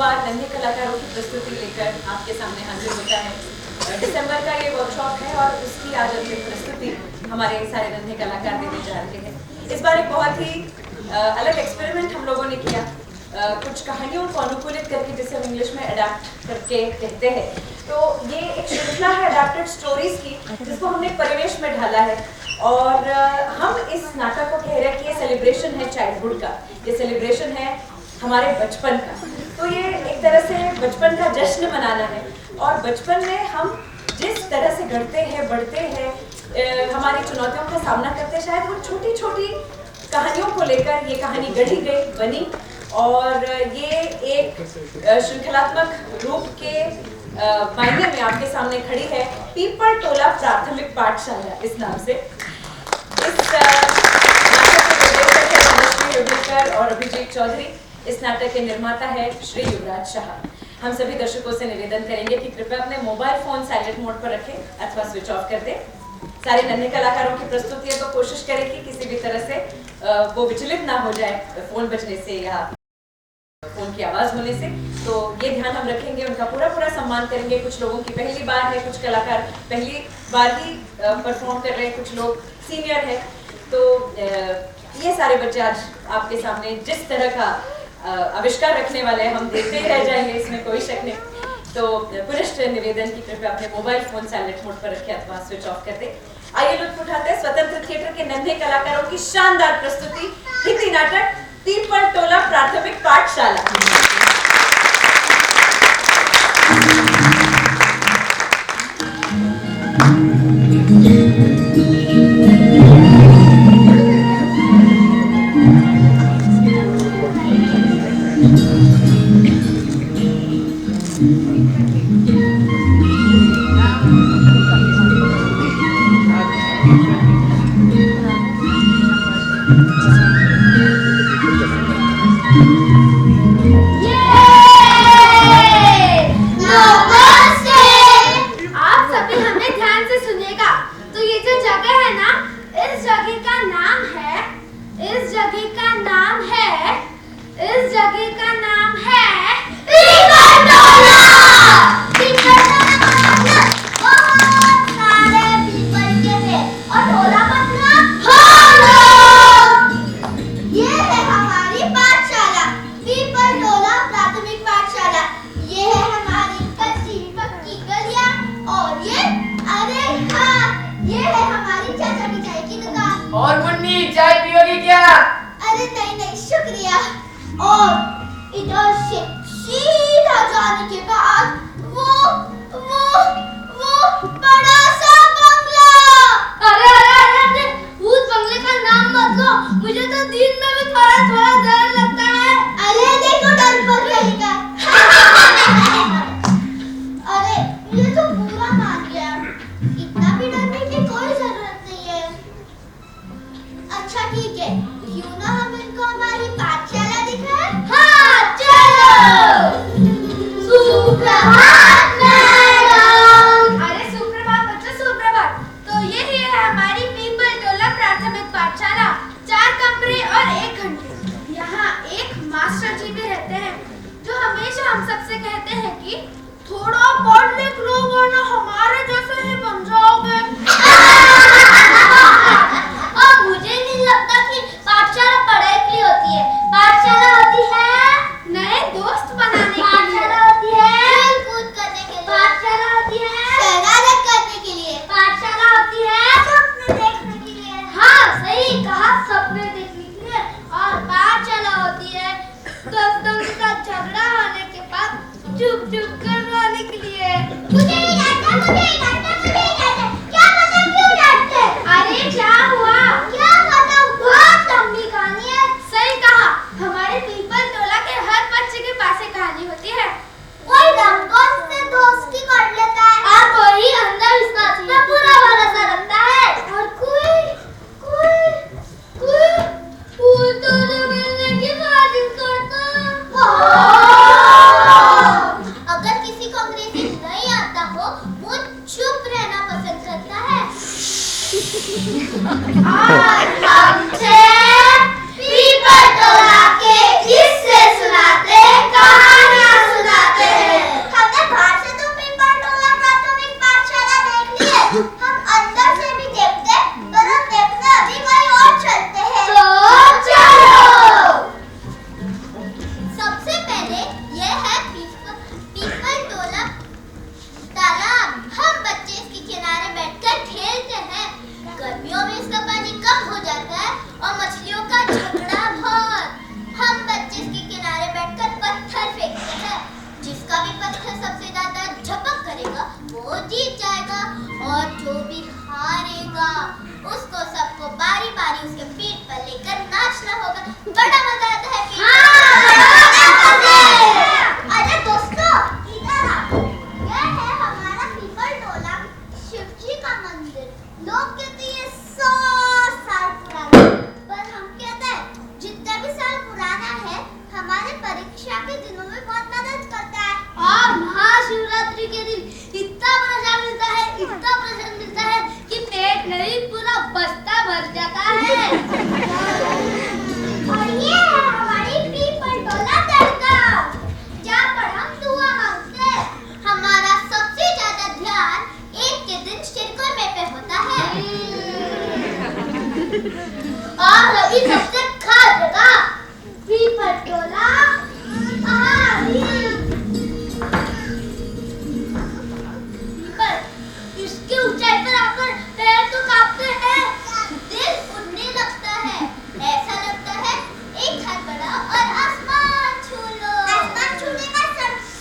बार नन्हे कलाकारों की प्रस्तुति लेकर आपके सामने हाजिर होता है। दिसंबर का ये वर्कशॉप है और उसकी आज अपनी प्रस्तुति हमारे सारे नन्हे कलाकार देने जा रहे हैं। इस बार एक बहुत ही अलग एक्सपेरिमेंट हम लोगों ने किया। कुछ कहानियों को अनुकूलित करके, जिसे हम इंग्लिश में अडैप्ट करके कहते हैं, तो ये एक श्रृंखला है अडैप्टेड स्टोरीज की, जिसको हमने परिवेश में ढाला है। और हम इस नाटक को कह रहे हैं कि ये सेलिब्रेशन है चाइल्डहुड का, ये सेलिब्रेशन है हमारे बचपन का। तो ये एक तरह से बचपन का जश्न मनाना है। और बचपन में हम जिस तरह से घड़ते हैं, बढ़ते हैं, हमारी चुनौतियों का सामना करते हैं, शायद वो छोटी छोटी कहानियों को लेकर ये कहानी गढ़ी गई, बनी। और ये एक श्रृंखलात्मक रूप के मायने में आपके सामने खड़ी है पीपल टोला प्राथमिक पाठशाला इस नाम से। इस नाटक और अभिजीत चौधरी, इस नाटक के निर्माता है श्री युवराज शाह। हम सभी दर्शकों से निवेदन करेंगे कि कृपया अपने मोबाइल फोन साइलेंट मोड पर रखें अथवा स्विच ऑफ कर दें। सारे नन्हे कलाकारों की प्रस्तुति है, तो कोशिश करें कि किसी भी तरह से वो विचलित ना हो जाए फोन बजने से या फोन की आवाज होने से। तो ये ध्यान हम रखेंगे, उनका पूरा सम्मान करेंगे। कुछ लोगों की पहली बार है, कुछ कलाकार पहली बार ही परफॉर्म कर रहे हैं, कुछ लोग सीनियर है। तो ये सारे बच्चे आज आपके सामने जिस तरह का आविष्कार रखने वाले हैं, हम देखते ही रह जाएंगे, इसमें कोई शक नहीं। तो पुनश्च निवेदन की कृपया अपने मोबाइल फोन साइलेंट मोड पर रखें अथवा स्विच ऑफ कर दें। आइए लुत्फ उठाते हैं स्वतंत्र थिएटर के नन्हे कलाकारों की शानदार प्रस्तुति, हिंदी नाटक पीपल टोला प्राथमिक पाठशाला। और मुन्नी चाय पियोगी क्या? अरे नहीं शुक्रिया। और इधर से सीधा जाने के बाद वो बड़ा सा बंगला। अरे उस बंगले का नाम मत लो, मुझे तो दिन में भी थोड़ा डर लगता है। अरे देखो डर पर रहेगा। अरे ये तो पूरा मान गया, इतना भी डरने की कोई जरूरत नहीं है। अच्छा ठीक है, क्यों ना हम इनको हमारी पाठशाला दिखाएं? हाँ चलो। सुप्रभात मैडम। अरे सुप्रभात बच्चों, सुप्रभात। तो ये है हमारी पीपल टोला प्राथमिक पाठशाला। 4 कमरे और 1 घंटे। यहाँ एक मास्टर जी भी रहते हैं, जो हमेशा हम सबसे कहते हैं कि थोड़ा पढ़ लिख लो वरना हमारे जैसे ही बन जाओगे। और मुझे नहीं लगता कि पाठशाला पढ़ाई के लिए होती है। पाठशाला होती है नए दोस्त बनाने के लिए। पाठशाला होती है खेल कूद करने के लिए। पाठशाला होती है शरारत करने के लिए। पाठशाला होती है सपने देखने के लिए। हाँ सही कहा, सपने देखने के लिए। और पाठशाला होती है दोस्तों के साथ झगड़ा होने के बाद चुप करवाने के लिए। मुझे नहीं डांटा, मुझे नहीं डांटा, मुझे नहीं डांटा। क्या पता क्यों डांटते? अरे क्या हुआ? क्या पता, बहुत लंबी कहानी है। सही कहा, हमारे पीपल टोला के हर बच्चे के पास एक कहानी होती है। कोई रंगों से दोस्ती कर लेता है और कोई अंधविश्वास में पूरा भरोसा रखता है। और कोई फूल तोड़ने मिलने की कोशिश करता है। अगर किसी को अंग्रेजी नहीं आता हो, वो चुप रहना पसंद करता है। और हमसे पीपल टोला के किस्से सुनाते, कहानियां और अभी सबसे खास जगह पटोला इसकी ऊंचाई पर आकर पैर तो कांपते हैं, दिल उड़ने लगता है, ऐसा लगता है एक हाथ बड़ा और आसमान छू लो। आसमान छूने का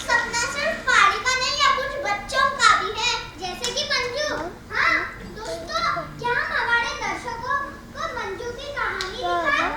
सपना सिर्फ पहाड़ी का नहीं है, कुछ बच्चों का भी है, जैसे कि मंजू। हाँ दोस्तों, क्या हम हमारे दर्शकों को मंजू की कहानी दिखाएं?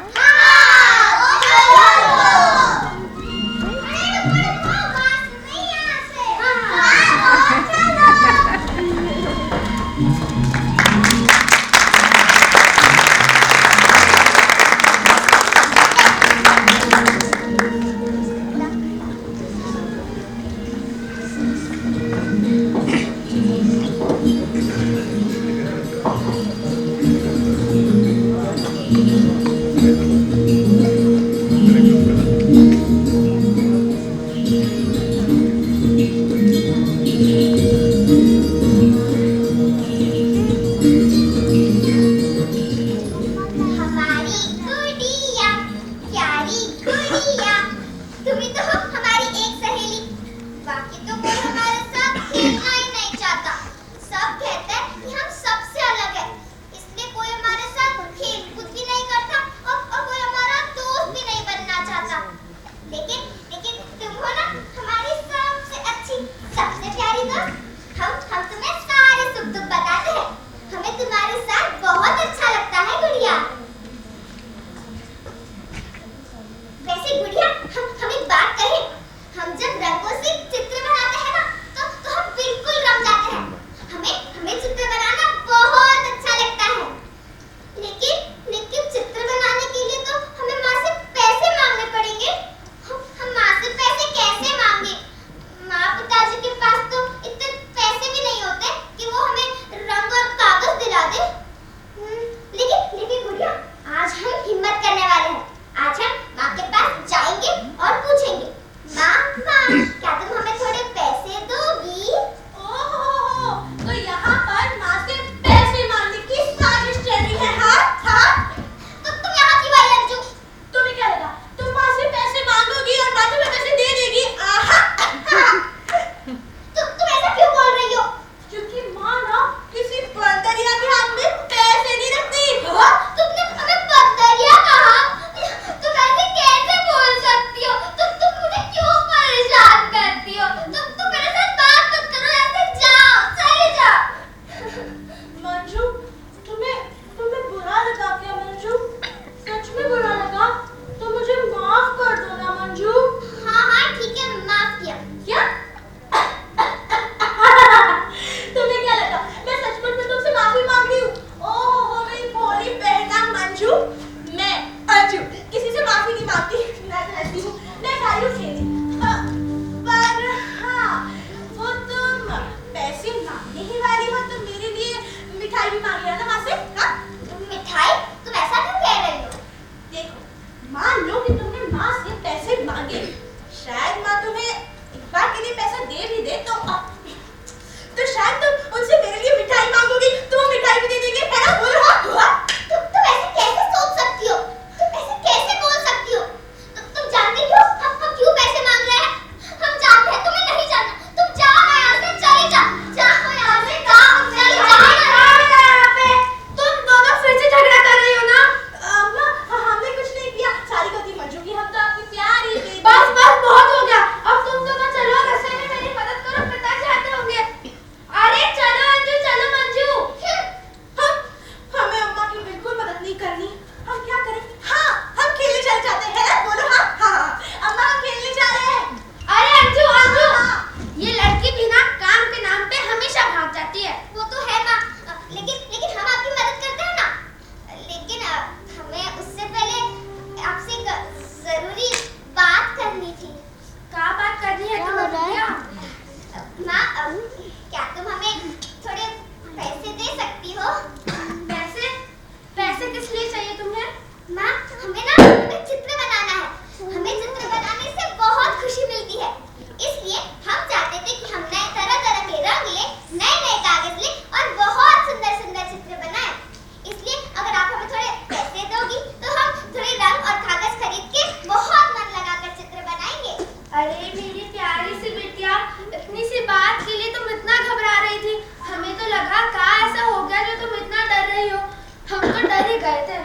हम तो डर ही गए थे।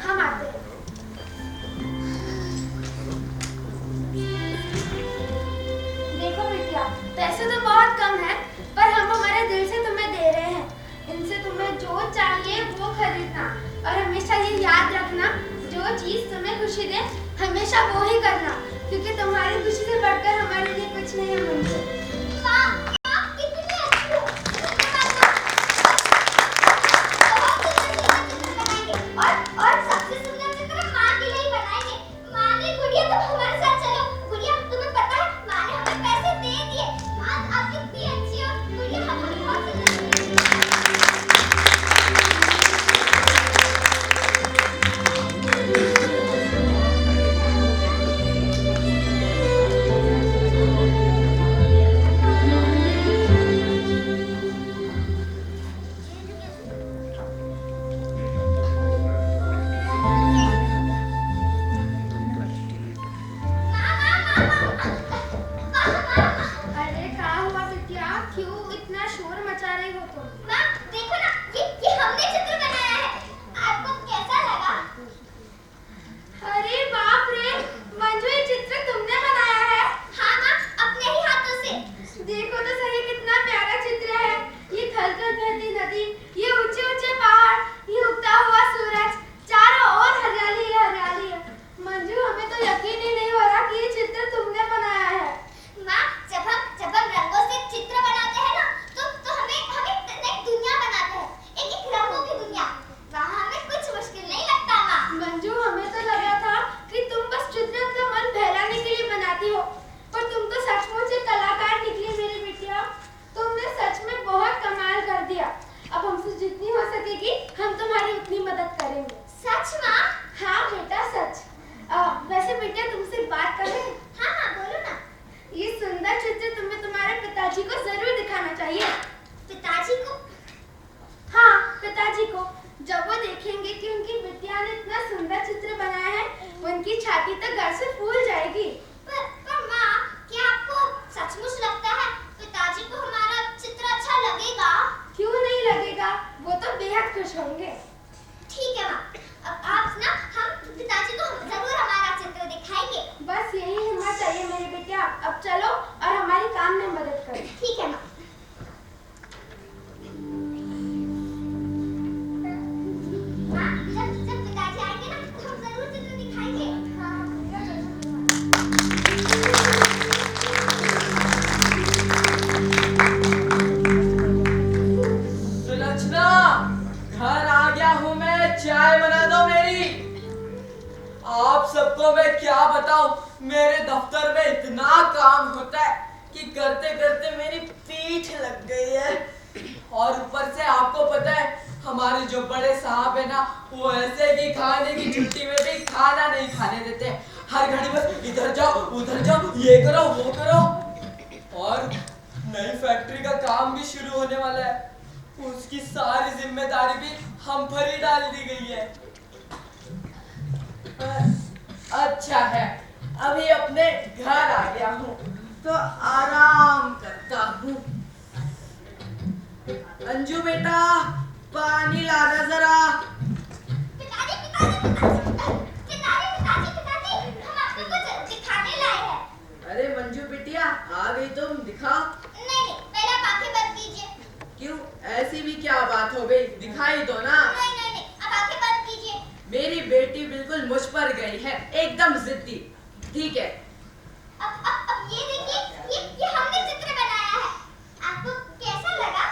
हम आते हैं। देखो बिटिया, पैसे तो बहुत कम है, पर हम हमारे दिल से तुम्हें दे रहे हैं। इनसे तुम्हें जो चाहिए वो खरीदना, और हमेशा ये याद रखना, जो चीज तुम्हें खुशी दे हमेशा वो ही करना, क्योंकि तुम्हारी खुशी से बढ़कर हमारे लिए कुछ नहीं है मंजू। अच्छा है, अभी अपने घर आ गया हूँ तो आराम करता हूँ। अंजू बेटा, पानी लाना जरा। अरे मंजू बिटिया, आ गई तुम, दिखाओ। नहीं, पहले आप आंखें बंद कीजिए। क्यों, ऐसी भी क्या बात हो गई, दिखाई दो ना। नहीं, आप आंखें बंद कीजिए। मेरी बेटी बिल्कुल मुझ पर गई है, एकदम जिद्दी। ठीक है, अब ये देखिए, ये हमने चित्र बनाया है। आपको कैसा लगा?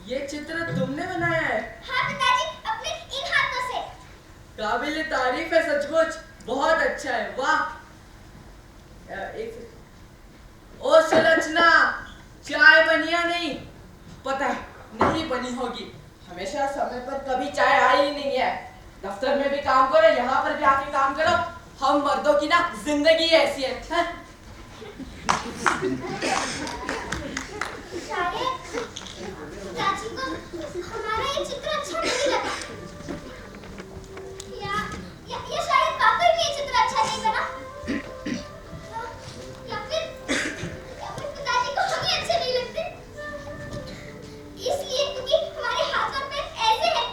ये चित्र तुमने बनाया है? हाँ पिताजी, अपने इन हाथों से। काबिल तारीफ है सचमुच, बहुत अच्छा है, वाह। ओ सुलोचना, चाय बनी या नहीं? पता है नहीं बनी होगी, हमेशा समय पर कभी चाय आई ही नहीं है। दफ्तर में भी काम करो, यहाँ पर भी आके काम करो, हम मर्दों की ना जिंदगी ऐसी है। चाची को हमारा ये चित्र अच्छा नहीं लगा, या शायद पापा को ये चित्र अच्छा नहीं लगा, या फिर पिताजी को हम ही अच्छे नहीं लगते, इसलिए क्योंकि हमारे हाथ और पैर ऐसे हैं।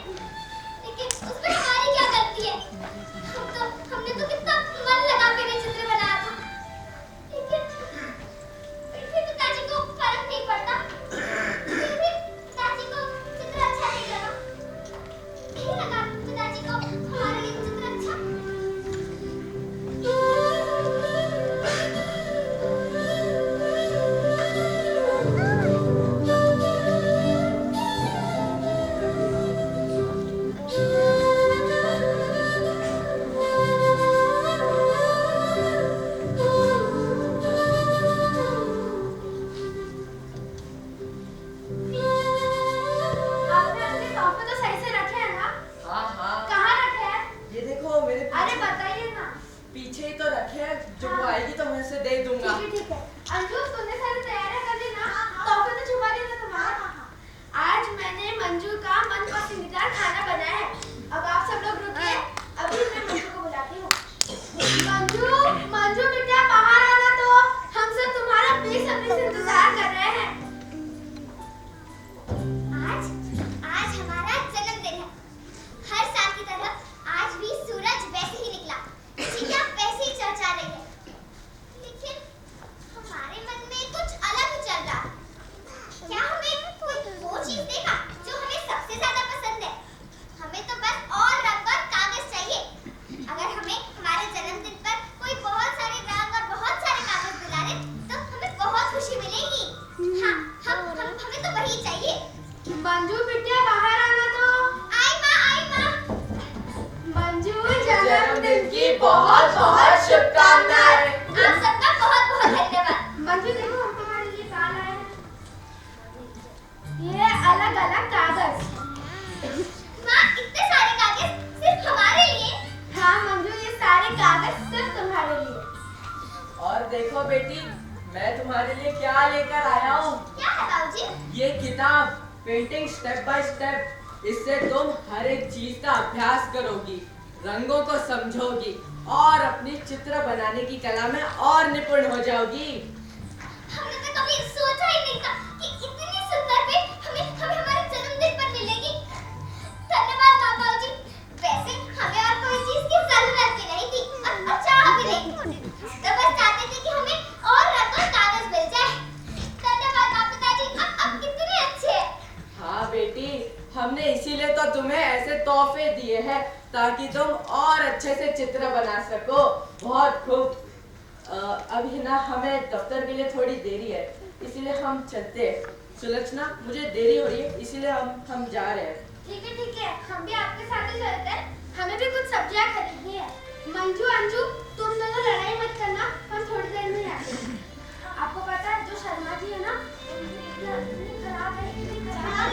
देखो बेटी, मैं तुम्हारे लिए क्या लेकर आया हूँ। क्या है बाबूजी? ये किताब पेंटिंग स्टेप बाय स्टेप। इससे तुम हर एक चीज का अभ्यास करोगी, रंगों को समझोगी और अपनी चित्र बनाने की कला में और निपुण हो जाओगी। हमने तो कभी सोचा ही नहीं था कि इतनी सुंदर पेन हमें हमारे जन्मदिन पर मिलेगी। धन्यवाद बाबूजी। वैसे हमें और कोई चीज की जरूरत भी नहीं थी और चाह भी नहीं। तो बस चाहते थे कि हमें और रंग और कागज मिल जाए। धन्यवाद पिताजी, अब कितने अच्छे। हाँ बेटी, हमने इसीलिए तो तुम्हें ऐसे तोहफे दिए हैं ताकि तुम और अच्छे से चित्र बना सको। बहुत खूब। अभी ना हमें दफ्तर के लिए थोड़ी देरी है, इसीलिए हम चलते हैं। सुलोचना, मुझे देरी हो रही है, इसीलिए हम जा रहे हैं। ठीक है, हम भी आपके साथ ही चलते हैं। हमें भी कुछ सब्जियां खरीदनी है। मंजू, अंजू, तुम दोनों लड़ाई मत करना, हम थोड़ी देर में आते हैं। आपको पता है जो शर्मा जी है ना, इतनी खराब है, इतनी खराब।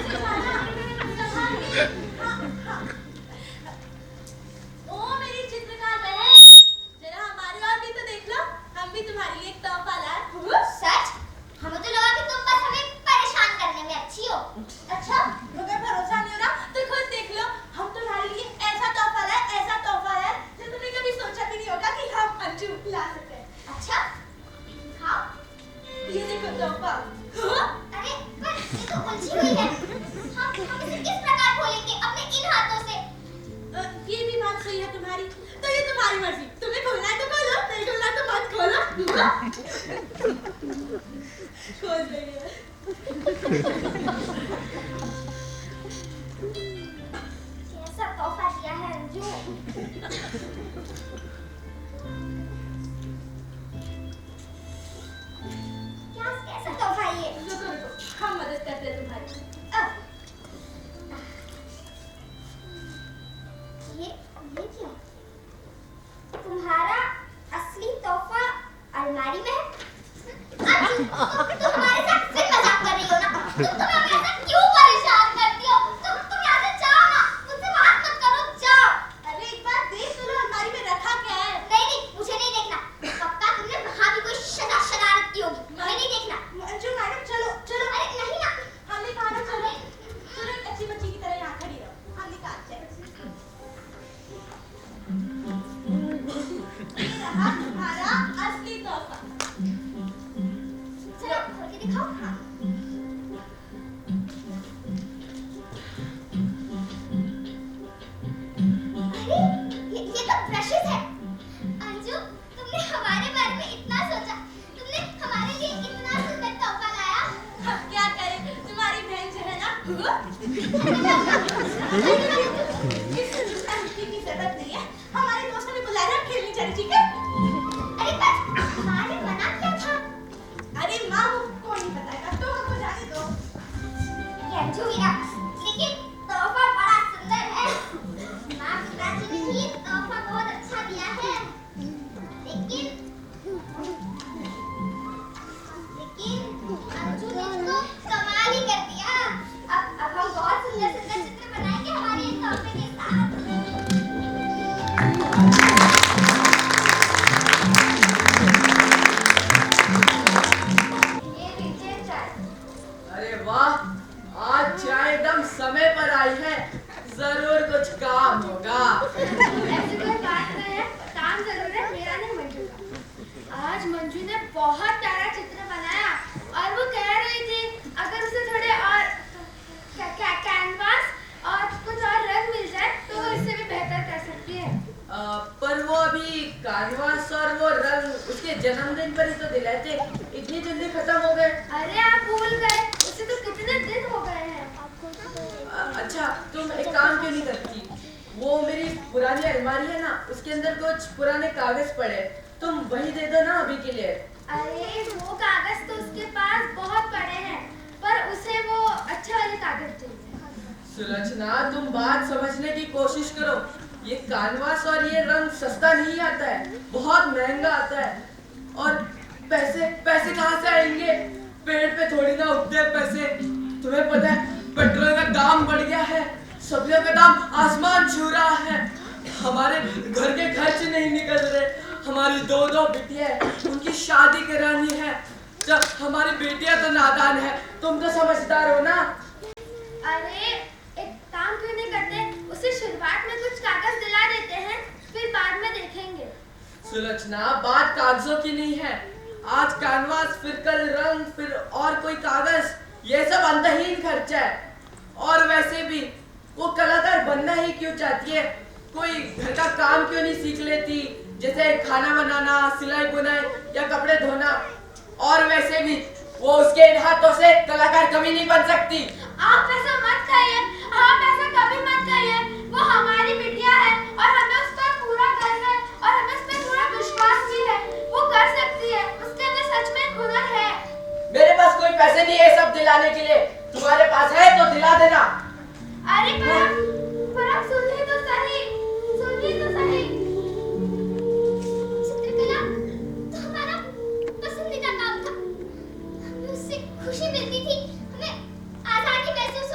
ओ मेरी चित्रकार बहन, जरा हमारे और भी तो देख लो, हम भी तुम्हारे लिए एक तोहफा लाए। सच? हमें तो लगा कि तुम बस हमें परेशान करने में अच्छी हो। अच्छा, अगर भरोसा नहीं हो रहा तो खुद देख लो, हम तुम्हारे लिए ऐसा तोहफा लाए जो तुमने कभी सोचा भी नहीं होगा कि हम अंजू ला सकते हैं। अच्छा, हाँ, ये देखो तोहफा। अरे पर ये तो उलझी हुई है। हम इसे किस प्रकार खोलेंगे अपने इन हाथों से? ये भी बात सही है तुम्हारी, तो ये तुम्हारी मर्जी, तुम्हें खोलना है तो खोलो, नहीं खोलना तो मत खोलो। खोल रही है। कैसा तोहफा दिया है अंजू? कैसा तोहफा ये? रुको, हम मदद करते हैं तुम्हारी। ये क्या? तुम्हारा असली तोहफा अलमारी में है? अंजू, तुम हमारे साथ फिर मजाक कर रही हो ना? तुम हमें ऐसा क्यों परेशान करती हो? तुम यहाँ से जाओ ना, मुझसे बात मत करो, जाओ। अरे एक बार देख तो लो अलमारी में रखा क्या है। नहीं, मुझे नहीं देखना। पक्का तुमने वहाँ भी कोई शरारत की होगी, हमें नहीं देखना। अंजू मैडम, चलो। अरे नहीं ना, हमने कहा ना चलो, एक अच्छी बच्ची की तरह यहाँ खड़ी रहो, हम निकालते हैं। ये रहा तुम्हारा असली तोहफा। चलो खोल के दिखाओ। हाँ। अरे ये तो ब्रशेस है। अंजू, तुमने हमारे बारे में इतना सोचा, तुमने हमारे लिए इतना सुंदर तोहफा लाया। हम क्या करें, तुम्हारी बहन जो है ना, की जरूरत नहीं है, हमारे दोस्तों ने बुलाया है, खेलने चले, ठीक है? अरे पर हमारे मना क्या था? अरे माँ, को नहीं बताएगा, तो हमको जाने दो। ये अंजू मीरा, लेकिन तोहफा बड़ा सुंदर है। माँ पिताजी ने भी तोहफा बहुत अच्छा दिया है। लेकिन अंजू ने तो कमाल ही कर दिया। अब हम बहुत सुंदर सुंदर चित्र बनाएंगे हमारे इस तोहफे के साथ। ये लीजिए चाय। अरे वाह, आज चाय एकदम समय पर आई है, जरूर कुछ काम होगा। ऐसी कोई बात नहीं है, काम जरूर है, मेरा नहीं मंजू का। आज मंजू ने बहुत प्यारा चित्र बनाया और वो कह रही थी अगर उसे थोड़े और कैनवास और कुछ और रंग मिल जाए तो वो इससे भी बेहतर कर सकती है। पर वो अभी कानवास और वो रंग उसके जन्मदिन पर ही तो दिलाए थे, इतनी जल्दी खत्म हो गए। अरे आप भूल गए, उसे तो कितने दिन हो गए हैं। अच्छा, तुम एक काम क्यों नहीं करती, वो मेरी पुरानी अलमारी है ना, उसके अंदर कुछ पुराने कागज पड़े, तुम वही दे दो ना अभी के लिए। अरे वो कागज तो उसके पास बहुत पड़े हैं, पर उसे वो अच्छे वाले कागज चाहिए। सुलोचना, तुम बात समझने की कोशिश करो। ये कानवास और ये रंग सस्ता नहीं आता है, बहुत महंगा आता है। और पैसे कहाँ से आएंगे? पेड़ पे थोड़ी ना उगते हैं पैसे। तुम्हें पता है पेट्रोल का दाम बढ़ गया है, सब्जियों का दाम आसमान छू रहा है, हमारे घर के खर्च नहीं निकल रहे, हमारी दो बेटियां हैं, उनकी शादी करानी है। जब हमारी बेटियां तो नादान है, तुम तो समझदार हो ना। अरे एक काम क्यों नहीं करते, उसे शुरुआत में कुछ कागज दिला देते हैं, फिर बाद में देखेंगे। सुलोचना, बात कागजों की नहीं है। आज कैनवास, फिर कल रंग, फिर और कोई कागज, ये सब अंतहीन खर्चा है। और वैसे भी वो कलाकार बनना ही क्यों चाहती है? कोई घर का काम क्यों नहीं सीख लेती, जैसे खाना बनाना, सिलाई बुनाई या कपड़े धोना। और वैसे भी वो उसके इन हाथों से कलाकार कभी नहीं बन सकती। आप ऐसा मत कहिए, आप ऐसा कभी मत कहिए। वो हमारी बिटिया है और हमें उस पर पूरा गर्व है और हमें उस पर पूरा विश्वास भी है। वो कर सकती है, उसके अंदर सच में हुनर है। मेरे पास कोई पैसे नहीं है सब दिलाने के लिए, तुम्हारे पास है तो दिला देना। अरे पर आप सुनिए तो सही, सुनिए तो सही। चित्रकला तो हमारा पसंदीदा काम था, हमें उससे खुशी मिलती थी, हमें आजादी महसूस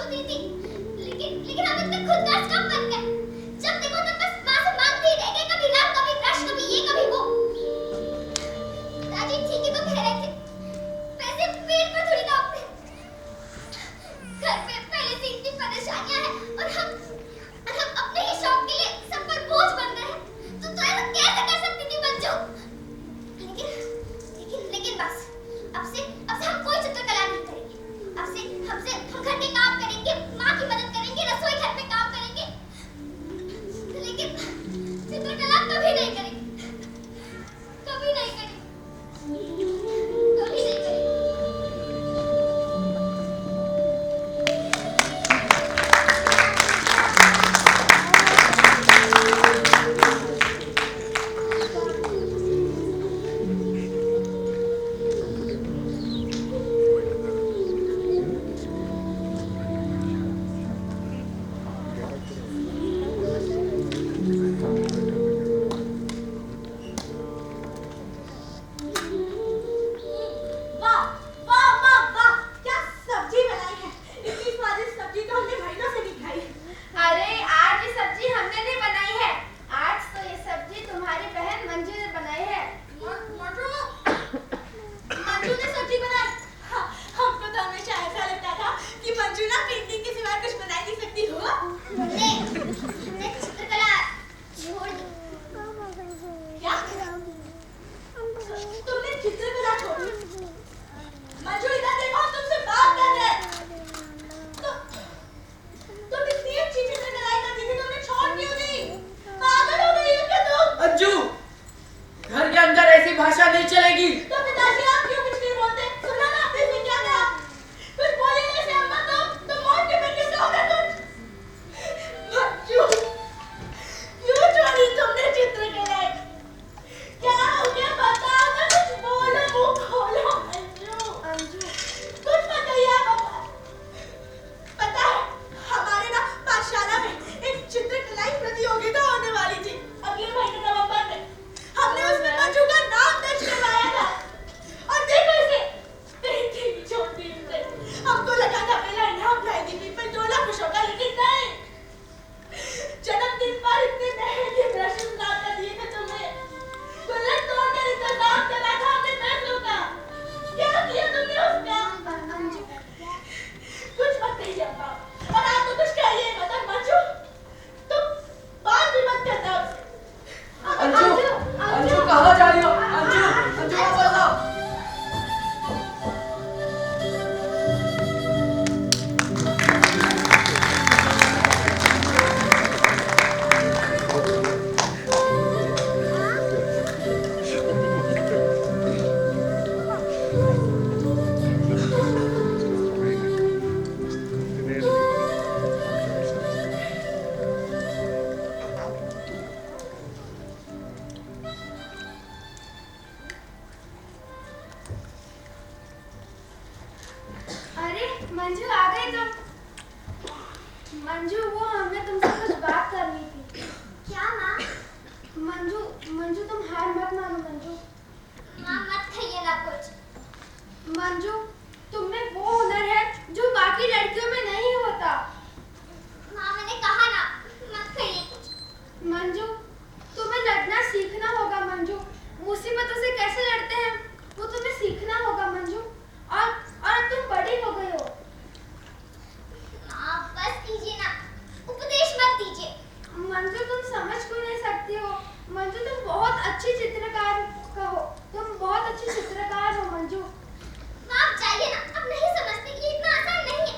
अच्छी चित्रकार हो, तुम बहुत अच्छी चित्रकार हो मंजू। आप जाइए ना, अब नहीं समझते, ये इतना आसान नहीं है।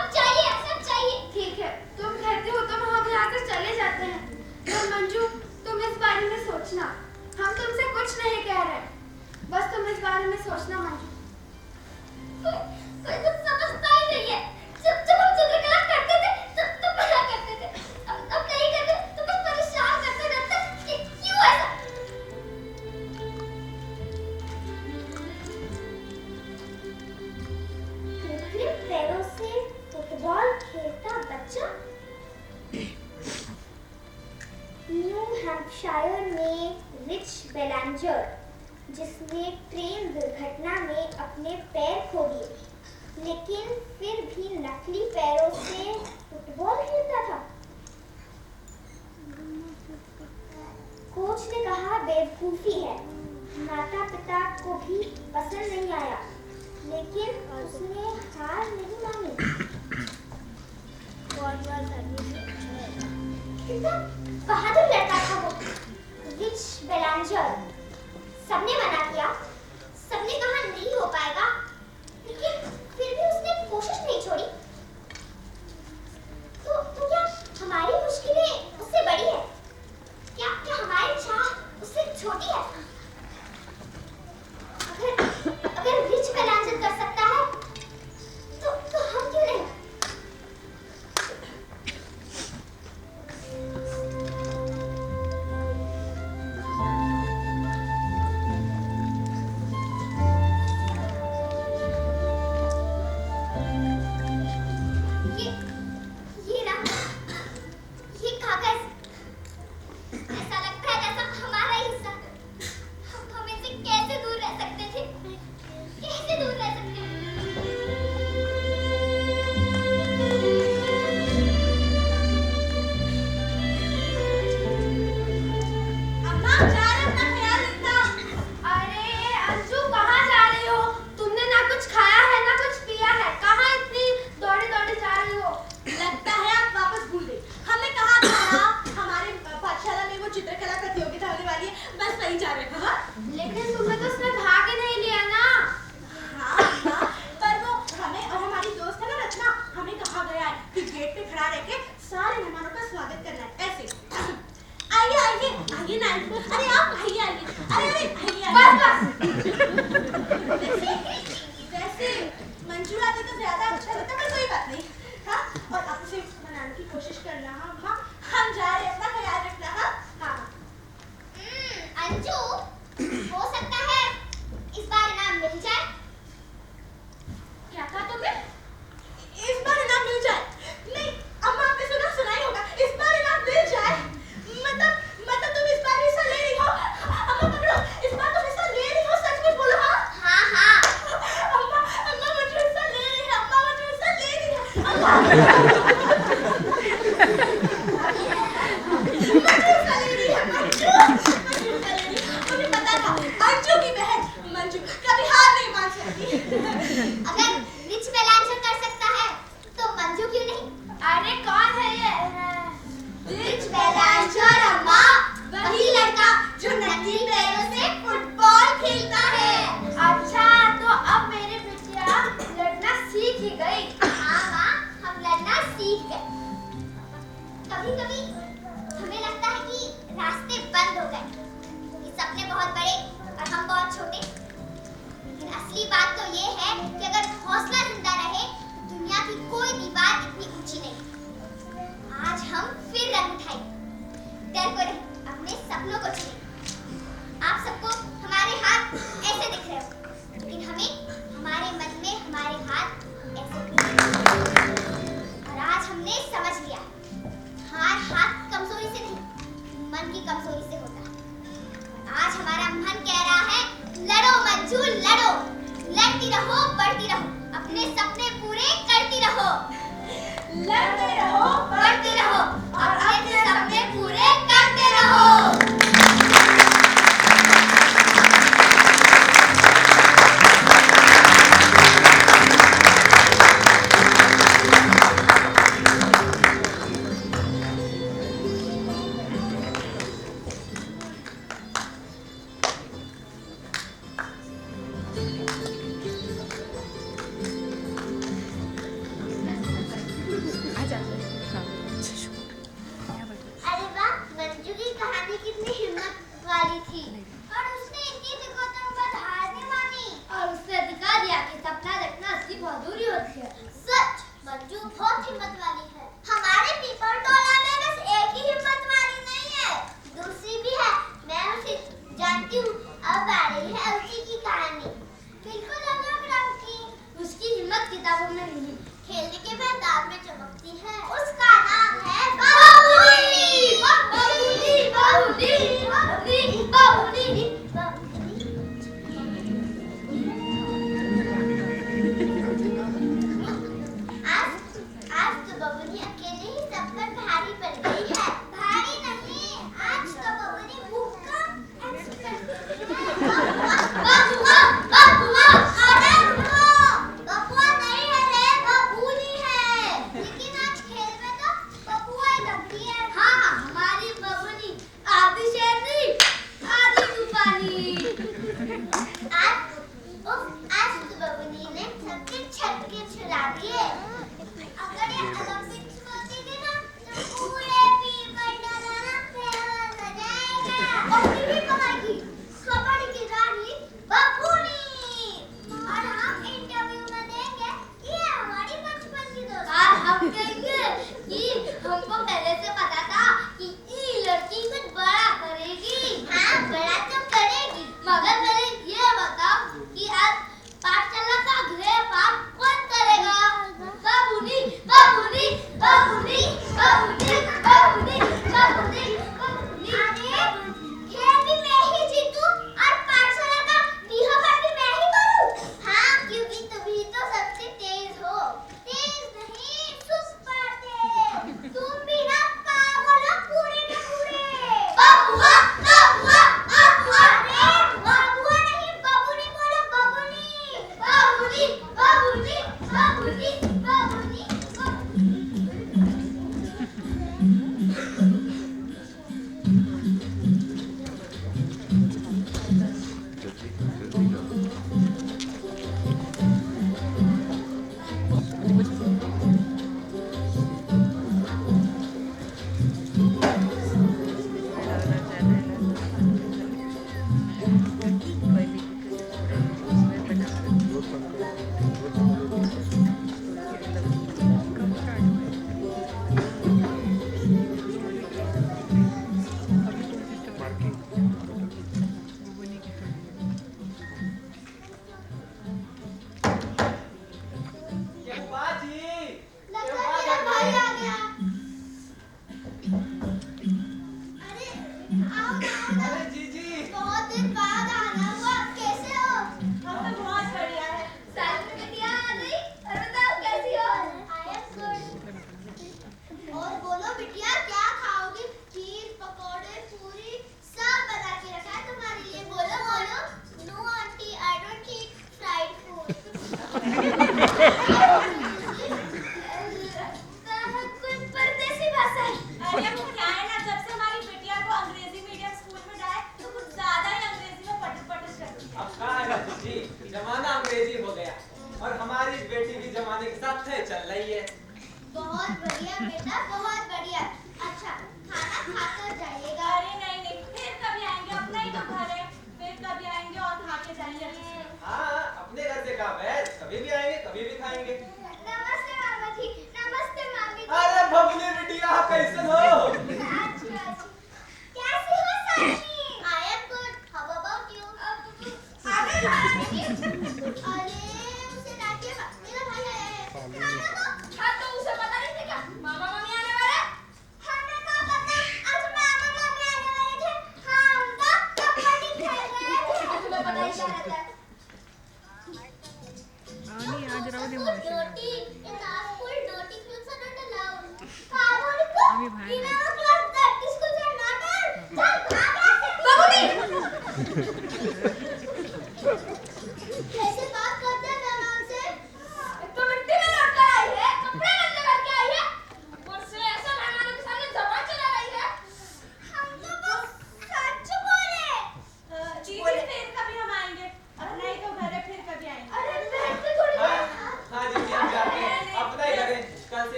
अब जाइए, सब जाइए। ठीक है, तुम कहते हो तो हम यहाँ से चले जाते हैं। तो मंजू, तुम इस बारे में सोचना, हम तुमसे कुछ नहीं कह रहे, बस तुम इस बारे में सोचना मंजू। कोई कुछ समझता ही नहीं है। जब हम चित्रकला करते थे तो क्या करते थे, अब नहीं करते तो बस परेशान करते रहते। क्यों ऐसा? कृत्रिम पैरों से फुटबॉल खेलता बच्चा। न्यू हैम्पशायर में रिच बेलांजर, जिसने ट्रेन दुर्घटना में अपने पैर खो दिए, लेकिन फिर भी नकली पैरों से फुटबॉल खेलता था। कोच ने कहा बेवकूफी है, माता पिता को भी पसंद नहीं आया, लेकिन उसने हार नहीं मानी। कितना बहादुर लड़का था वो, रिच बेलांजर। सबने मना किया, सबने कहा नहीं हो पाएगा, लेकिन फिर भी उसने कोशिश नहीं छोड़ी। तो क्या हमारी मुश्किलें उससे बड़ी है? क्या हमारी चाह उससे छोटी है? अगर रिच बेलांजर कर सकता है, तो हम क्यों नहीं? बनती है। हाँ, हमारी बबुनी आधी शेरनी आधी तूफानी। आज तो बबुनी ने सबके छक्के छुड़ा दिए। अगर ये ओलंपिक्स में होती थी ना तो पूरे पीपल डलाना फेमस हो जाएगा। और भी कमाएगी कबड्डी की रानी बबुनी। और हम इंटरव्यू में देंगे ये हमारी बचपन की दोस्त। और हम कहेंगे कि हमको पहले से पता था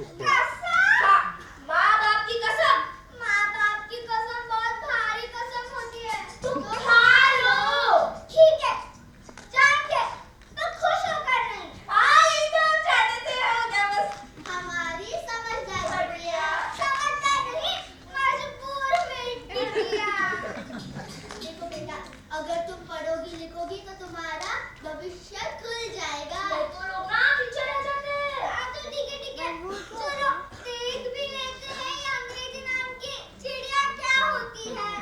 माँ बाप की कसम। माँ बाप की कसम बहुत भारी कसम होती है। तुम खा लो। ठीक है, जाएंगे तो खुश होकर नहीं। हाँ, ये तो हम चाहते थे, हो गया बस। हमारी समझदार बिटिया। समझदार नहीं, मजबूर बिटिया। देखो बेटा, अगर तुम पढ़ोगी लिखोगी तो तुम्हारा भविष्य खुल जाएगा। तो लोग ना पीछे रह जाते हैं। हाँ तो ठीक है ठीक है, चलो देख भी लेते हैं ये अंग्रेजी नाम की चिड़िया क्या होती है।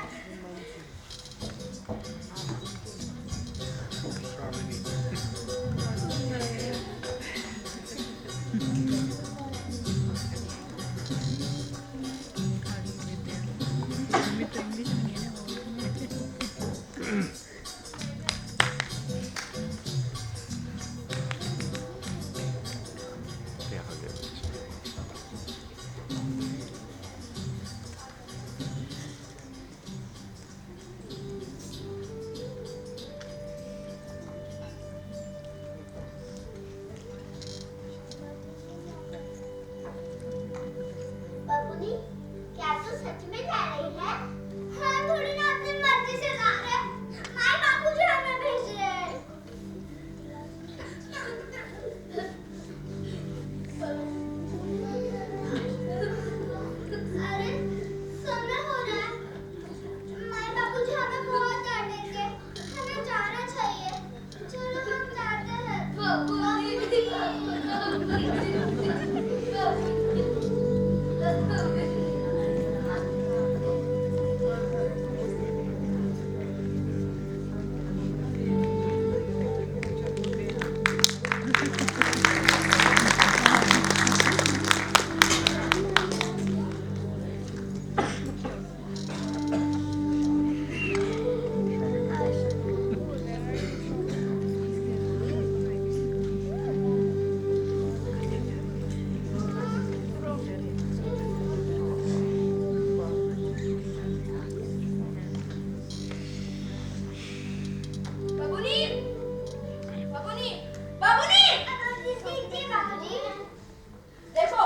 बाबूनी, क्या तू सच में जा रही है? हाँ, थोड़ी ना अपनी मर्जी से जा रहे हैं। माँ बाबूजी हमें भेज रहे हैं। अरे, समय हो रहा है। माँ बाबूजी हमें बहुत डांटेंगे। हमें जाना चाहिए। चलो हम जाते हैं। बाबूनी, बाबूनी, बाबूनी। जी बाबूजी। देखो,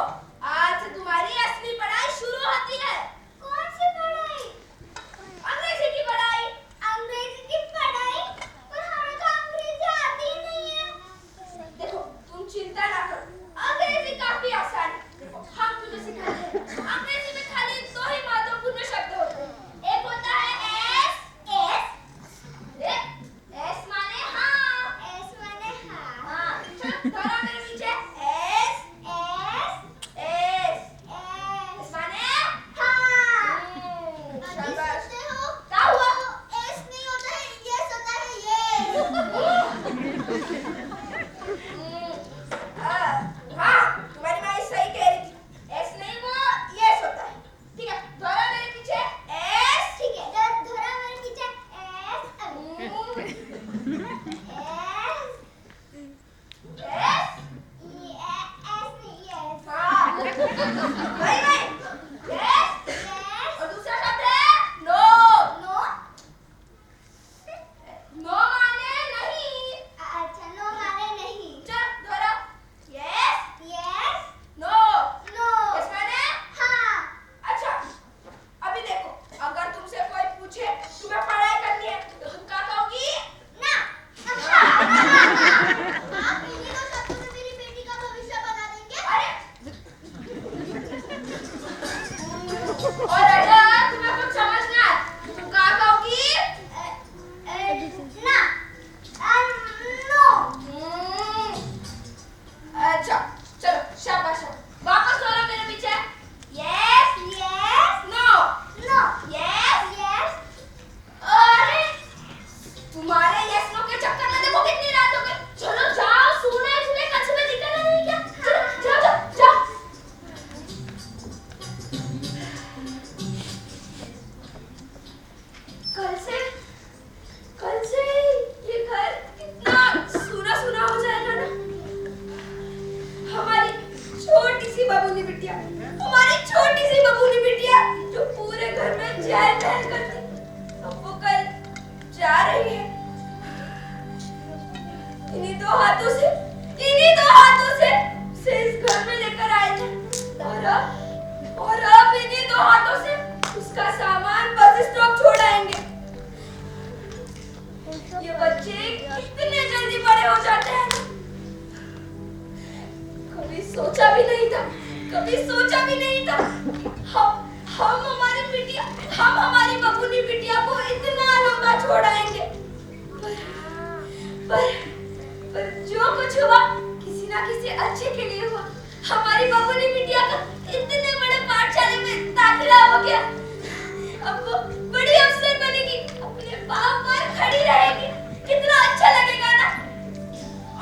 आज से तुम्हारी असली पढ़ाई शुरू होती है। कौन सी पढ़ाई? अंग्रेजी की पढ़ाई। अंग्रेजी की पढ़ाई? पर हमें तो अंग्रेजी आती ही नहीं है। देखो, तुम चिंता ना करो, अंग्रेजी काफी आसान है। देखो, हम तुझे सिखाते हैं। अंग्रेजी में खाली दो ही महत्वपूर्ण शब्द होते हैं। एक होता है एस, एस माने हाँ। एस माने हाँ। हाँ, चल दोनों मेरे पीछे। एस, एस, एस, एस माने हाँ। शाबाश। क्या हुआ? एस नहीं होता है, यस होता है, यस। हाँ, तुम्हारी माँ सही कह रही थी। एस नहीं, वो यस होता है। ठीक है, दोनों मेरे पीछे। एस, ठीक है, दोनों मेरे पीछे। और दूसरा शब्द है नो। नो? नो माने नहीं। अच्छा, नो माने नहीं। चल दोहराओ। Yes, yes, no, no. Yes माने हाँ। अच्छा, अभी देखो, अगर तुमसे कोई पूछे तुम्हें पढ़ाई करनी है तो तुम क्या कहोगी? ना। आप इन्हीं दो शब्दों में मेरी बेटी का भविष्य बना देंगे। अरे और अगर तुम्हें कुछ समझ ना आए तो तुम क्या कहोगी? ना। नो। अच्छा, चलो शाबाश। वापस दोहराओ मेरे पीछे। Yes, yes, no, no, yes, yes. अरे तुम्हारे यस नो के चक्कर में देखो कितनी रात हो गई। चलो जाओ, सोना है तुम्हें, कच्छ में निकलना नहीं क्या? चलो जाओ जाओ जाओ। कल से ये घर कितना सूना सूना हो जाएगा ना। हमारी छोटी सी बबूनी बिटिया, हमारी छोटी सी बबूनी बिटिया जो पूरे घर में चहल पहल करती, अब वो कल जा रही है। इन्हीं दो हाथों से उसे इस घर में लेकर आए थे। और अब इन्हीं दो हाथों से उसका सामान बस स्टॉप छोड़ाएंगे। ये बच्चे कितने जल्दी बड़े हो जाते हैं। कभी सोचा भी नहीं था, कभी सोचा भी नहीं था हम हमारी बबूनी बिटिया को इतना लंबा छोड़ाएंगे। पर जो कुछ हुआ किसी ना किसी अच्छे के लिए हुआ। हमारी बबूनी बिटिया का इतने बड़े पाठशाले में दाखिला हो गया। अब वो बड़ी अफसर बनेगी, अपने पाँव पर खड़ी रहेगी। कितना अच्छा लगेगा ना।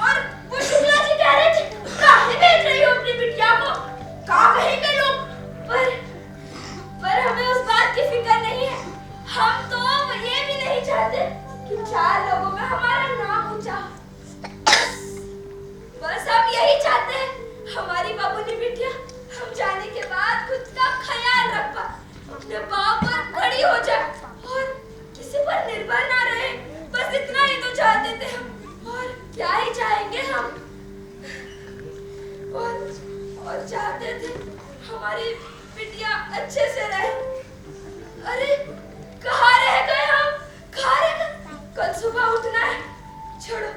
और वो शुक्ला जी कह रहे थे, काहे भेज रही हो अपनी बिटिया को, कहाँ कहेंगे लोग। पर हमें उस बात की फिक्र नहीं है। हम तो ये भी नहीं चाहते कि 4 लोगों में हमारा नाम ऊंचा हो। बस हम यही चाहते हैं हमारी बबूनी बिटिया हम जाने के बाद खुद का ख्याल रख पाए, अपने पाँव पर खड़ी हो जाए और किसी पर निर्भर ना रहे। बस इतना ही तो चाहते थे हम, और क्या ही चाहेंगे हम। और चाहते थे हमारी बिटिया अच्छे से रहे। अरे कहाँ रह गए हम, कहाँ रह गए। कल सुबह उठना है, छोड़ो।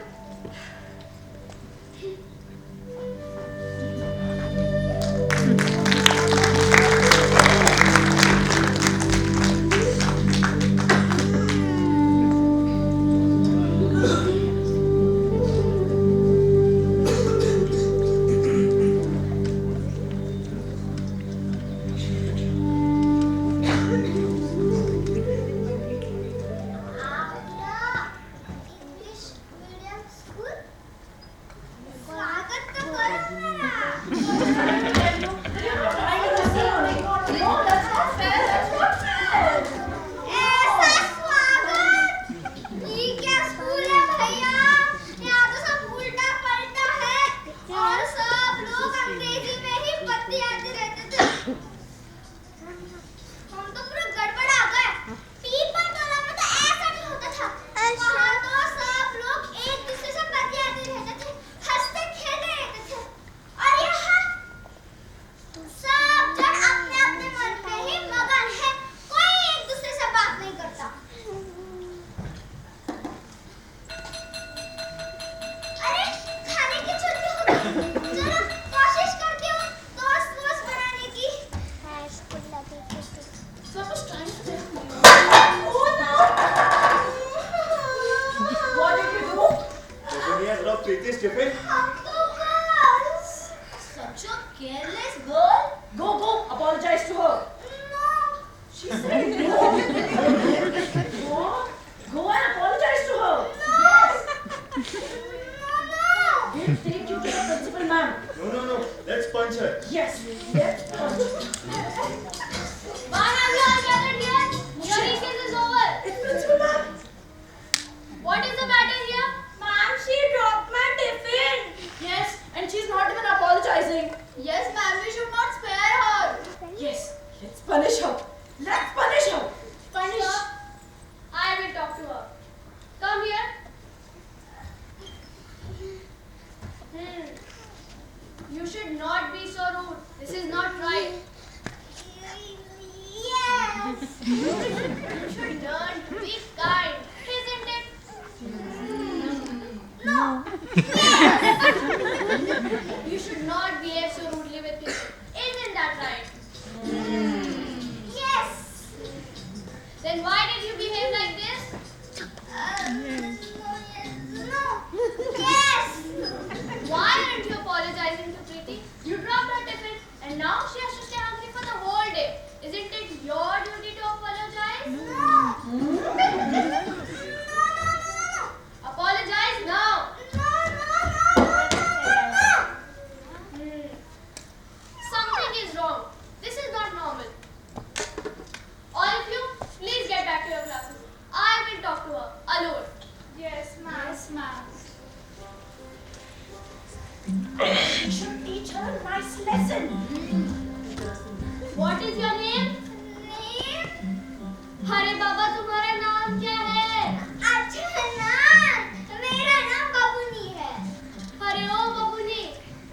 अरे ओ बबूनी,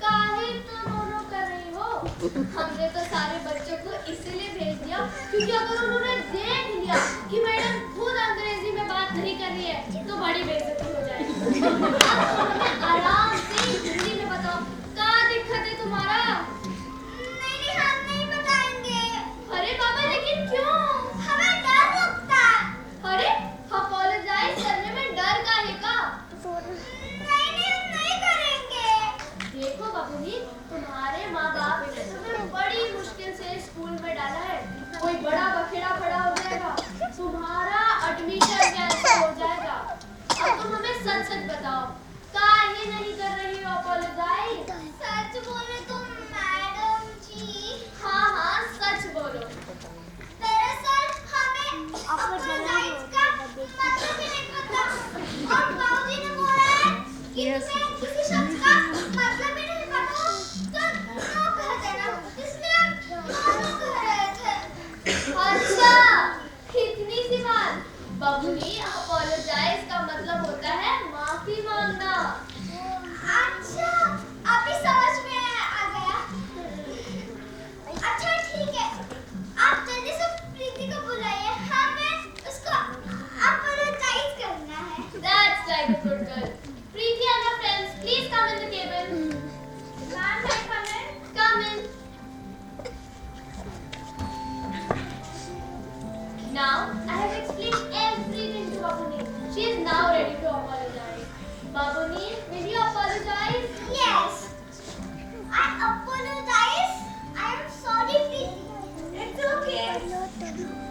काहे तो नो नो कर रही हो? हमने तो सारे बच्चों को इसीलिए भेज दिया क्योंकि अगर उन्होंने देख लिया कि मैडम खुद अंग्रेजी में बात नहीं कर रही है तो बड़ी बेइज्जती हो जाएगी। हमें आराम से हिंदी में बताओ, क्या दिक्कत है तुम्हारा? नहीं, हम नहीं बताएंगे। अरे बाबा, लेकिन क्यों? हमें डर लगता है। अरे अपोलोजाइज करने में डर काहे का? नहीं, हम नहीं करेंगे। देखो बाबूजी, तुम्हारे माँ बाप ने तुम्हें बड़ी मुश्किल से स्कूल में डाला है। कोई बड़ा बखेड़ा खड़ा हो जाएगा, तुम्हारा एडमिशन कैंसिल हो जाएगा। अब तुम हमें सच सच बताओ, काहे नहीं कर रही हो अपोलोजाइज? सच बोले तो मैडम जी, हाँ, सच बोलो। दरअसल हमें अपोलोजाइज का मतलब ही नहीं पता और बाबूजी ने बोला है कि तुम्हें किसी शब्द का मतलब ही नहीं पता तो नो कह देना, इसलिए हम नो कह रहे थे। अच्छा, इतनी सी बात। बबुनी, अपोलोजाइज का मतलब होता है माफी मांगना। अच्छा, अभी समझ में आ गया। अच्छा ठीक है, आप जल्दी से प्रीति को बुलाइए, हमें उसको अपोलोजाइज करना है। That's like a good girl. Preeti and her friends, please come in the table. Ma'am, may I come in? Come in. Now, I have explained everything to Babuni. She is now ready to apologize. Babuni, will you apologize? Yes. I apologize. I am sorry, Preeti. It's okay.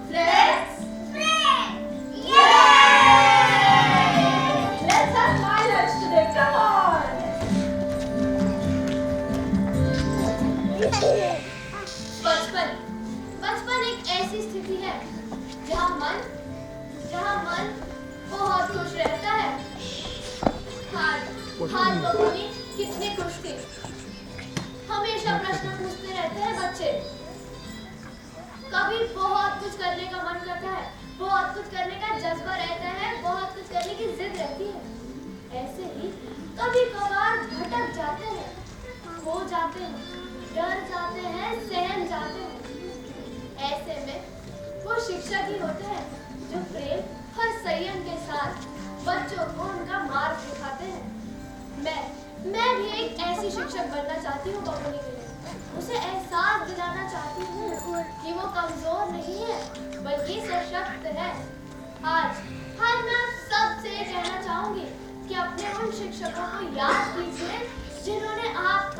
Friends, Friend. Yay! Let's have my lunch today. Come on. बचपन एक ऐसी स्थिति है जहाँ मन बहुत खुश रहता है। हाथ बबूनी कितने खुश थे। हमेशा प्रश्न पूछते रहते हैं बच्चे। कभी बहुत कुछ करने का मन करता है, बहुत कुछ करने का जज्बा रहता है, बहुत कुछ करने की जिद रहती है। ऐसे ही कभी कभार भटक जाते हैं, खो जाते हैं, डर जाते हैं, सहम जाते हैं। ऐसे में वो शिक्षक ही होते हैं जो प्रेम और संयम के साथ बच्चों को उनका मार्ग दिखाते हैं। मैं भी एक ऐसी शिक्षक बनना चाहती हूँ बबूनी के लिए। उसे एहसास दिलाना चाहती हूँ कि वो कमजोर नहीं है बल्कि सशक्त है। आज मैं आप सबसे कहना चाहूंगी कि अपने उन शिक्षकों को याद कीजिए जिन्होंने आप